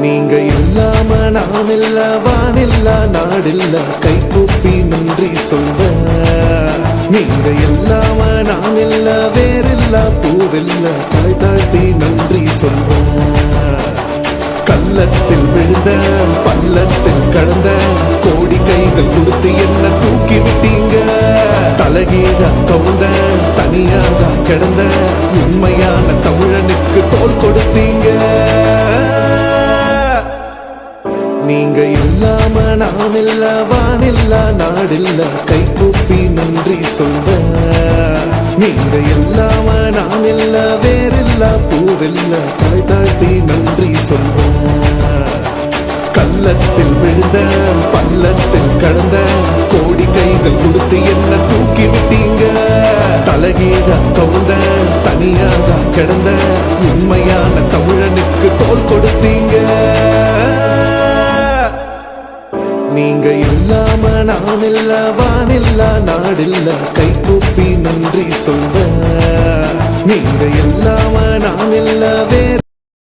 நீங்க இல்லாம நான் இல்ல, வானில்ல நாடில்ல, கை கூப்பி நன்றி சொல்வ. நீங்க இல்லாம நான் இல்ல, வேறில்ல பூவில்ல, தலை தாழ்த்தி நன்றி சொல்வ. கள்ளத்தில் விழுந்த பள்ளத்தில் கடந்த கோடி கைகள் கொடுத்து என்ன தூக்கி விட்டீங்க. தலகீழ கவுந்த தனியாக கிடந்த உண்மையான தமிழனுக்கு தோல் கொடுத்தீங்க. நீங்க இல்லாம நான் இல்ல, வானில்ல நாடில்ல, கை கூப்பி நன்றி சொல்வ. நீங்க இல்லாம நான் இல்ல, வேறில்ல பூவில்ல, தலை தாழ்த்தி நன்றி சொல்வ. கள்ளத்தில் விழுந்த பள்ளத்தில் கடந்த கோடி கைகள் கொடுத்து என்ன தூக்கி விட்டீங்க. தலகீழ கவுந்த தனியாக கிடந்த உண்மையான தமிழனுக்கு தோல் கொடுத்தீங்க. நீங்க இல்லாம நான் இல்ல, வானில்ல நாடில்ல, கை கூப்பி நன்றி சொல்வ. நீங்க இல்லாம